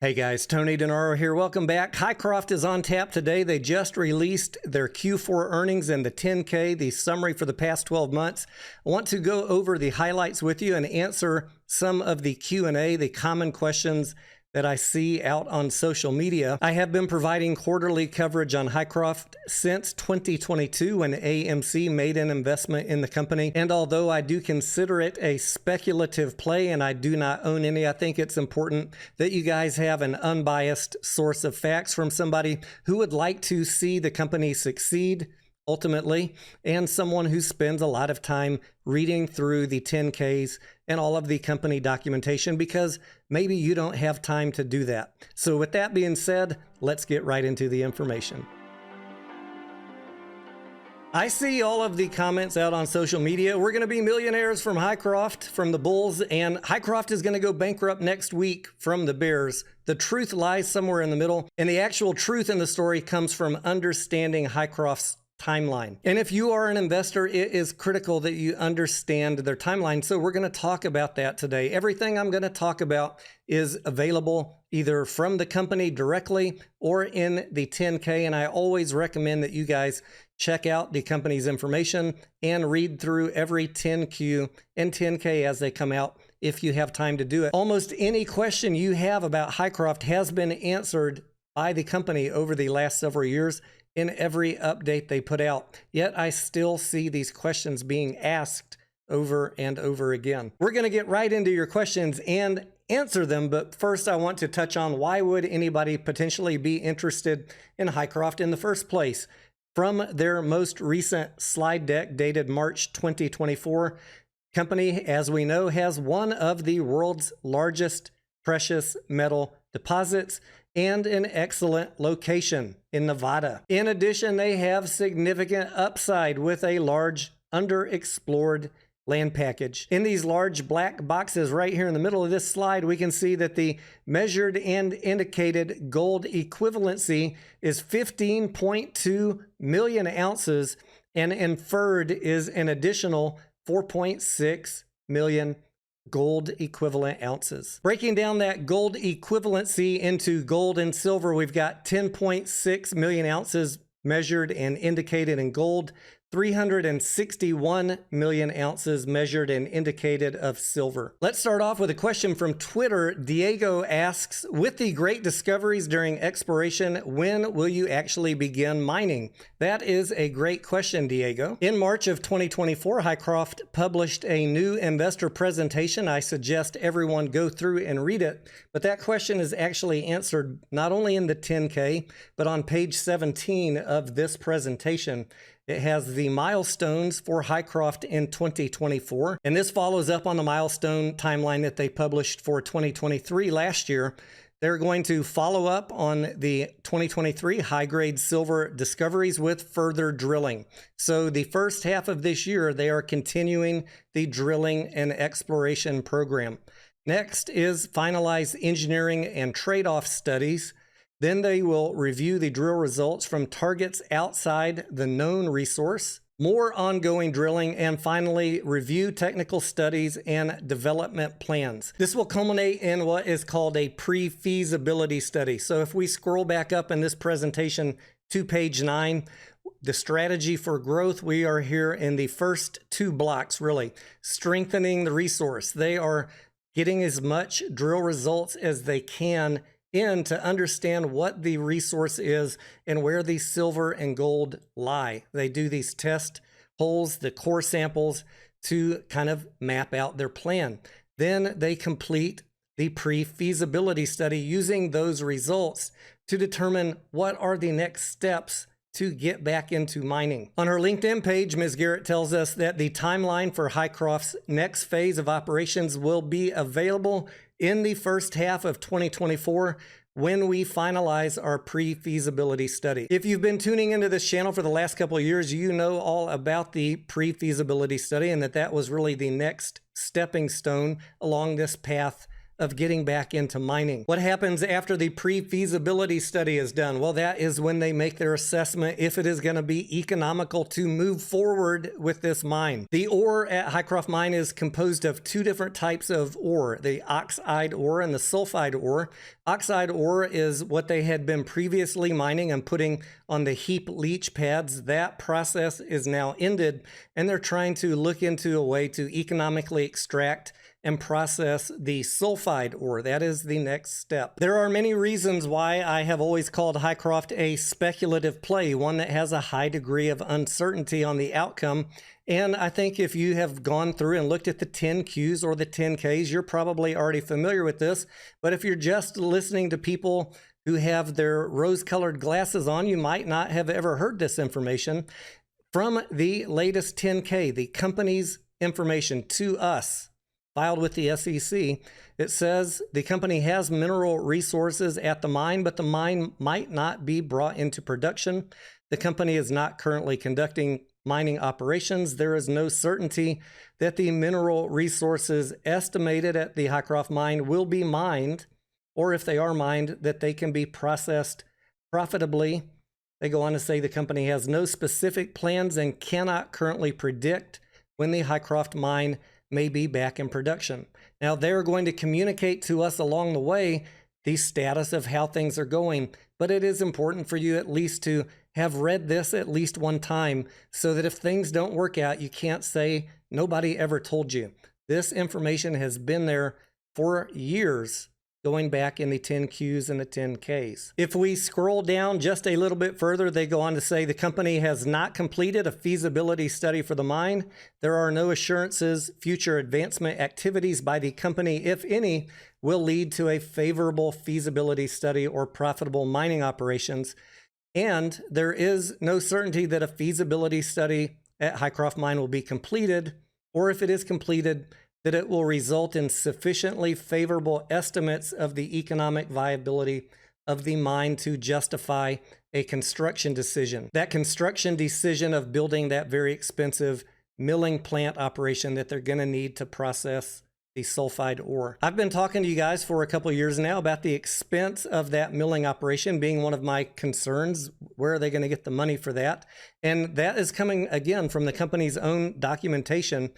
Hey guys, Tony Denaro here. Welcome back. Hycroft is on tap today. They just released their Q4 earnings and the 10K, the summary for the past 12 months. I want to go over the highlights with you and answer some of the Q&A, the common questions that I see out on social media. I have been providing quarterly coverage on Hycroft since 2022 when AMC made an investment in the company. And although I do consider it a speculative play and I do not own any, I think it's important that you guys have an unbiased source of facts from somebody who would like to see the company succeed ultimately, and someone who spends a lot of time reading through the 10Ks and all of the company documentation, because maybe you don't have time to do that. So with that being said, let's get right into the information. I see all of the comments out on social media. We're going to be millionaires from Hycroft, from the Bulls, and Hycroft is going to go bankrupt next week from the Bears. The truth lies somewhere in the middle, and the actual truth in the story comes from understanding Hycroft's timeline. And if you are an investor, it is critical that you understand their timeline. So we're going to talk about that today. Everything I'm going to talk about is available either from the company directly or in the 10K. And I always recommend that you guys check out the company's information and read through every 10Q and 10K as they come out if you have time to do it. Almost any question you have about Hycroft has been answered by the company over the last several years in every update they put out. Yet I still see these questions being asked over and over again. We're going to get right into your questions and answer them, but first I want to touch on why would anybody potentially be interested in Hycroft in the first place. From their most recent slide deck dated March 2024, company, as we know, has one of the world's largest precious metal deposits and an excellent location in Nevada. In addition, they have significant upside with a large underexplored land package. In these large black boxes right here in the middle of this slide, we can see that the measured and indicated gold equivalency is 15.2 million ounces and inferred is an additional 4.6 million gold equivalent ounces. Breaking down that gold equivalency into gold and silver, we've got 10.6 million ounces measured and indicated in gold, 361 million ounces measured and indicated of silver. Let's start off with a question from Twitter. Diego asks, with the great discoveries during exploration, when will you actually begin mining? That is a great question, Diego. In March of 2024, Hycroft published a new investor presentation. I suggest everyone go through and read it, but that question is actually answered not only in the 10K, but on page 17 of this presentation. It has the milestones for Hycroft in 2024, and this follows up on the milestone timeline that they published for 2023 last year. They're going to follow up on the 2023 high-grade silver discoveries with further drilling. So the first half of this year, they are continuing the drilling and exploration program. Next is finalize engineering and trade-off studies. Then they will review the drill results from targets outside the known resource, more ongoing drilling, and finally review technical studies and development plans. This will culminate in what is called a pre-feasibility study. So if we scroll back up in this presentation to page 9, the strategy for growth, we are here in the first two blocks, really strengthening the resource. They are getting as much drill results as they can in to understand what the resource is and where the silver and gold lie. They do these test holes, the core samples, to kind of map out their plan. Then they complete the pre-feasibility study using those results to determine what are the next steps to get back into mining. On her LinkedIn page, Ms. Garrett tells us that the timeline for Hycroft's next phase of operations will be available in the first half of 2024 when we finalize our pre-feasibility study. If you've been tuning into this channel for the last couple of years, you know all about the pre-feasibility study and that was really the next stepping stone along this path of getting back into mining. What happens after the pre-feasibility study is done? Well, that is when they make their assessment if it is going to be economical to move forward with this mine. The ore at Hycroft Mine is composed of two different types of ore, the oxide ore and the sulfide ore. Oxide ore is what they had been previously mining and putting on the heap leach pads. That process is now ended, and they're trying to look into a way to economically extract and process the sulfide ore. That is the next step. There are many reasons why I have always called Hycroft a speculative play, one that has a high degree of uncertainty on the outcome. And I think if you have gone through and looked at the 10Qs or the 10Ks, you're probably already familiar with this. But if you're just listening to people who have their rose-colored glasses on, you might not have ever heard this information. From the latest 10K, the company's information to us, filed with the SEC, it says the company has mineral resources at the mine, but the mine might not be brought into production. The company is not currently conducting mining operations. There is no certainty that the mineral resources estimated at the Hycroft mine will be mined, or if they are mined, that they can be processed profitably. They go on to say the company has no specific plans and cannot currently predict when the Hycroft mine may be back in production. Now, they're going to communicate to us along the way the status of how things are going, but it is important for you at least to have read this at least one time so that if things don't work out, you can't say nobody ever told you. This information has been there for years, going back in the 10Qs and the 10Ks. If we scroll down just a little bit further, they go on to say the company has not completed a feasibility study for the mine. There are no assurances future advancement activities by the company, if any, will lead to a favorable feasibility study or profitable mining operations. And there is no certainty that a feasibility study at Hycroft Mine will be completed, or if it is completed, that it will result in sufficiently favorable estimates of the economic viability of the mine to justify a construction decision. That construction decision of building that very expensive milling plant operation that they're going to need to process the sulfide ore. I've been talking to you guys for a couple of years now about the expense of that milling operation being one of my concerns. Where are they going to get the money for that? And that is coming again from the company's own documentation.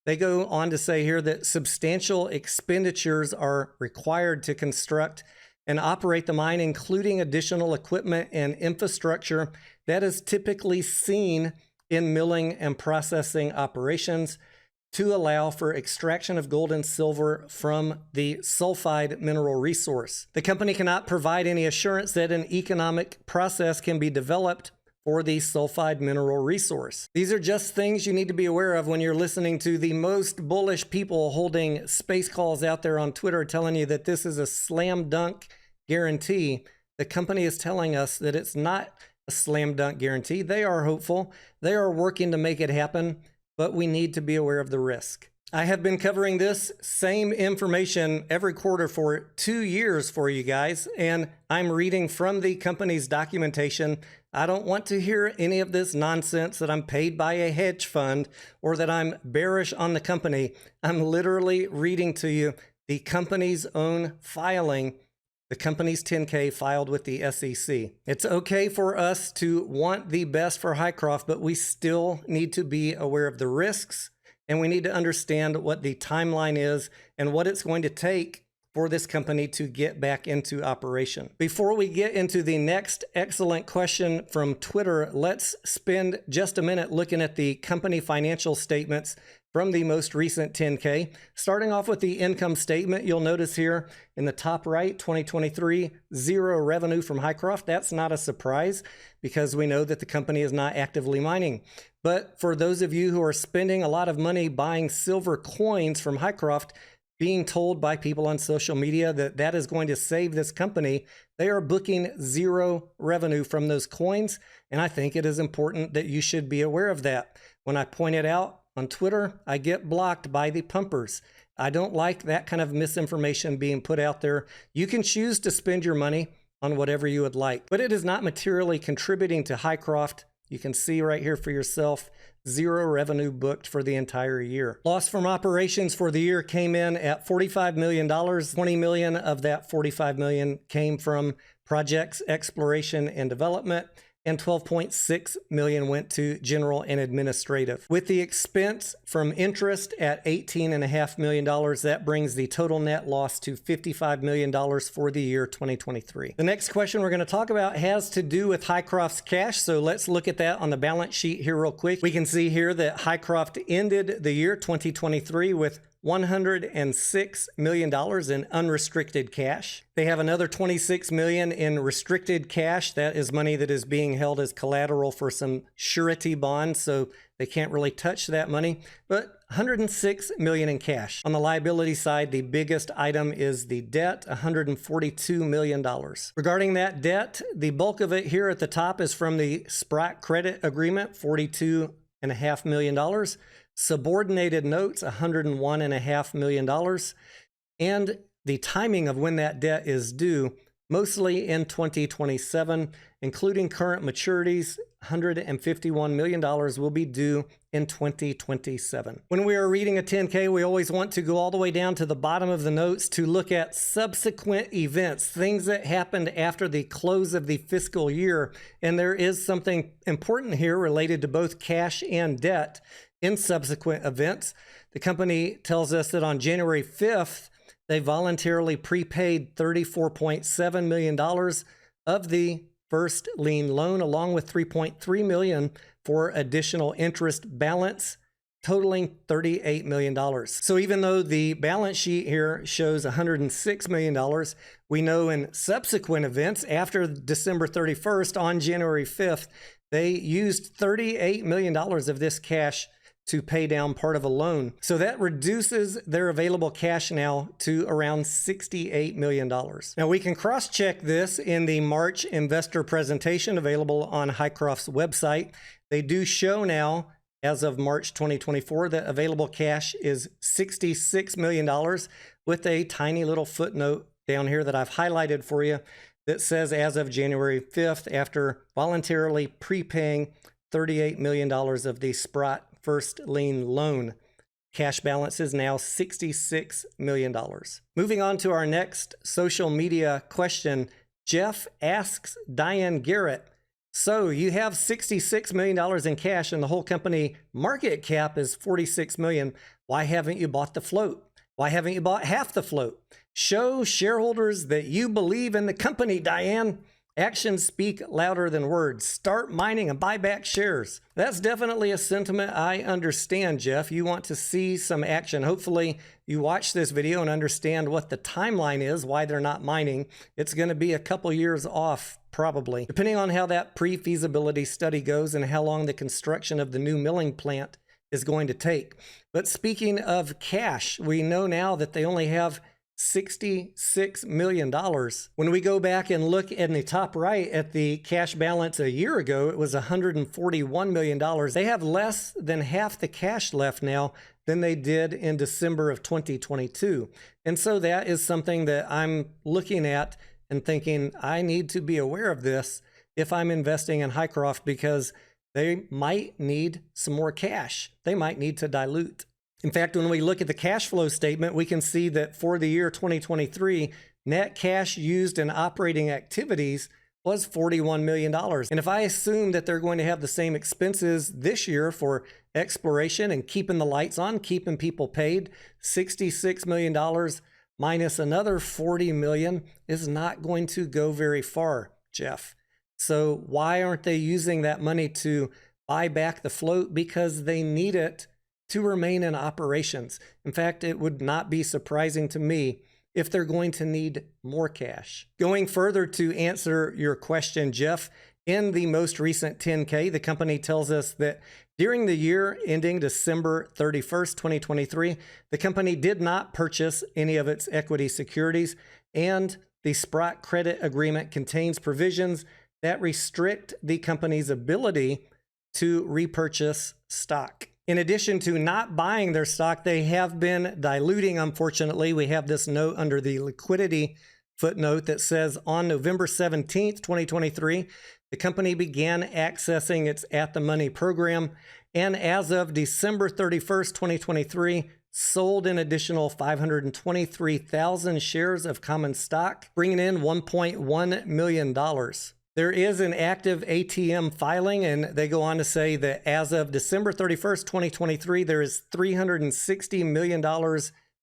They go on to say here that substantial expenditures are required to construct and operate the mine, including additional equipment and infrastructure that is typically seen in milling and processing operations to allow for extraction of gold and silver from the sulfide mineral resource. The company cannot provide any assurance that an economic process can be developed for the sulfide mineral resource. These are just things you need to be aware of when you're listening to the most bullish people holding space calls out there on Twitter telling you that this is a slam dunk guarantee. The company is telling us that it's not a slam dunk guarantee. They are hopeful. They are working to make it happen, but we need to be aware of the risk. I have been covering this same information every quarter for 2 years for you guys, and I'm reading from the company's documentation. I don't want to hear any of this nonsense that I'm paid by a hedge fund or that I'm bearish on the company. I'm literally reading to you the company's own filing, the company's 10K filed with the SEC. It's okay for us to want the best for Hycroft, but we still need to be aware of the risks, and we need to understand what the timeline is and what it's going to take for this company to get back into operation. Before we get into the next excellent question from Twitter, let's spend just a minute looking at the company financial statements from the most recent 10K. Starting off with the income statement, you'll notice here in the top right, 2023, zero revenue from Hycroft. That's not a surprise because we know that the company is not actively mining. But for those of you who are spending a lot of money buying silver coins from Hycroft, being told by people on social media that that is going to save this company, they are booking zero revenue from those coins. And I think it is important that you should be aware of that. When I point it out on Twitter, I get blocked by the pumpers. I don't like that kind of misinformation being put out there. You can choose to spend your money on whatever you would like, but it is not materially contributing to Hycroft You can see right here for yourself, 0 revenue booked for the entire year. Loss from operations for the year came in at $45 million. 20 million of that 45 million came from projects, exploration and development, and 12.6 million went to general and administrative. With the expense from interest at $18.5 million, that brings the total net loss to $55 million for the year 2023. The next question we're going to talk about has to do with Hycroft's cash, so let's look at that on the balance sheet here real quick. We can see here that Hycroft ended the year 2023 with $106 million in unrestricted cash. They have another $26 million in restricted cash. That is money that is being held as collateral for some surety bonds, so they can't really touch that money, but $106 million in cash. On the liability side, the biggest item is the debt, $142 million. Regarding that debt, the bulk of it here at the top is from the Sprott credit agreement, $42.5 million. Subordinated notes, $101.5 million, and the timing of when that debt is due, mostly in 2027, including current maturities, $151 million will be due in 2027. When we are reading a 10K, we always want to go all the way down to the bottom of the notes to look at subsequent events, things that happened after the close of the fiscal year, and there is something important here related to both cash and debt. In subsequent events, the company tells us that on January 5th, they voluntarily prepaid $34.7 million of the first lien loan, along with $3.3 million for additional interest balance, totaling $38 million. So even though the balance sheet here shows $106 million, we know in subsequent events after December 31st, on January 5th, they used $38 million of this cash to pay down part of a loan. So that reduces their available cash now to around $68 million. Now we can cross-check this in the March investor presentation available on Hycroft's website. They do show now, as of March 2024, that available cash is $66 million with a tiny little footnote down here that I've highlighted for you that says as of January 5th, after voluntarily prepaying $38 million of the Sprott first lien loan, cash balance is now $66 million. Moving on to our next social media question, Jeff asks Diane Garrett, so you have $66 million in cash and the whole company market cap is $46 million. Why haven't you bought the float? Why haven't you bought half the float? Show shareholders that you believe in the company, Diane. Actions speak louder than words. Start mining and buy back shares. That's definitely a sentiment I understand, Jeff. You want to see some action. Hopefully you watch this video and understand what the timeline is, why they're not mining. It's going to be a couple years off, probably, depending on how that pre-feasibility study goes and how long the construction of the new milling plant is going to take. But speaking of cash, we know now that they only have $66 million. When we go back and look in the top right at the cash balance a year ago, it was $141 million. They have less than half the cash left now than they did in December of 2022. And so that is something that I'm looking at and thinking, I need to be aware of this if I'm investing in Hycroft, because they might need some more cash. They might need to dilute. In fact, when we look at the cash flow statement, we can see that for the year 2023, net cash used in operating activities was $41 million. And if I assume that they're going to have the same expenses this year for exploration and keeping the lights on, keeping people paid, $66 million minus another $40 million is not going to go very far, Jeff. So why aren't they using that money to buy back the float? Because they need it to remain in operations. In fact, it would not be surprising to me if they're going to need more cash. Going further to answer your question, Jeff, in the most recent 10K, the company tells us that during the year ending December 31st, 2023, the company did not purchase any of its equity securities, and the Sprott credit agreement contains provisions that restrict the company's ability to repurchase stock. In addition to not buying their stock, they have been diluting, unfortunately. We have this note under the liquidity footnote that says on November 17th, 2023, The company began accessing its at-the-money program, and as of December 31st, 2023, sold an additional 523,000 shares of common stock, bringing in $1.1 million. There is an active ATM filing, and they go on to say that as of December 31st, 2023, there is $360 million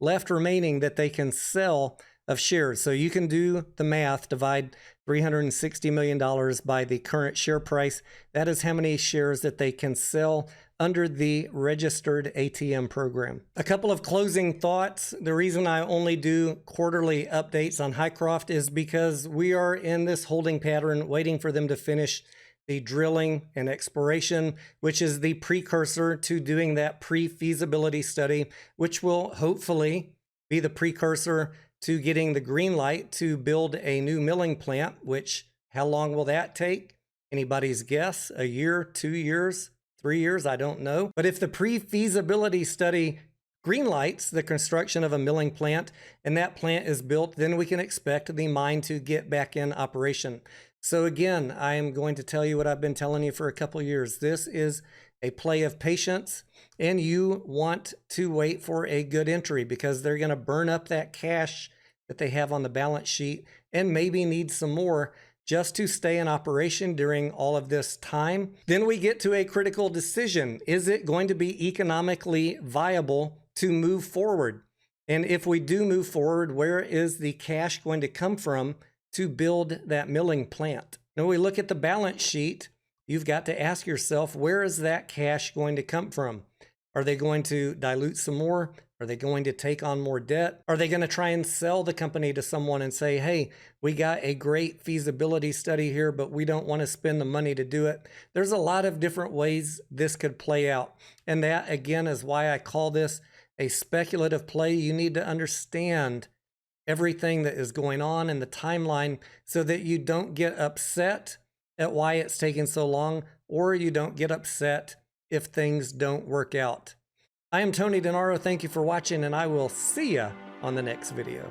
left remaining that they can sell of shares. So you can do the math, divide $360 million by the current share price. That is how many shares that they can sell under the registered ATM program. A couple of closing thoughts. The reason I only do quarterly updates on Hycroft is because we are in this holding pattern waiting for them to finish the drilling and exploration, which is the precursor to doing that pre-feasibility study, which will hopefully be the precursor to getting the green light to build a new milling plant, which how long will that take? Anybody's guess? A year, 2 years, 3 years? I don't know. But if the pre-feasibility study greenlights the construction of a milling plant and that plant is built, then we can expect the mine to get back in operation. So again, I am going to tell you what I've been telling you for a couple years. This is a play of patience, and you want to wait for a good entry because they're going to burn up that cash that they have on the balance sheet and maybe need some more just to stay in operation during all of this time. Then we get to a critical decision. Is it going to be economically viable to move forward? And if we do move forward, where is the cash going to come from to build that milling plant? Now we look at the balance sheet. You've got to ask yourself, where is that cash going to come from? Are they going to dilute some more? Are they going to take on more debt? Are they going to try and sell the company to someone and say, hey, we got a great feasibility study here, but we don't want to spend the money to do it? There's a lot of different ways this could play out. And that, again, is why I call this a speculative play. You need to understand everything that is going on in the timeline so that you don't get upset at why it's taking so long, or you don't get upset if things don't work out. I am Tony Denaro. Thank you for watching, and I will see ya on the next video.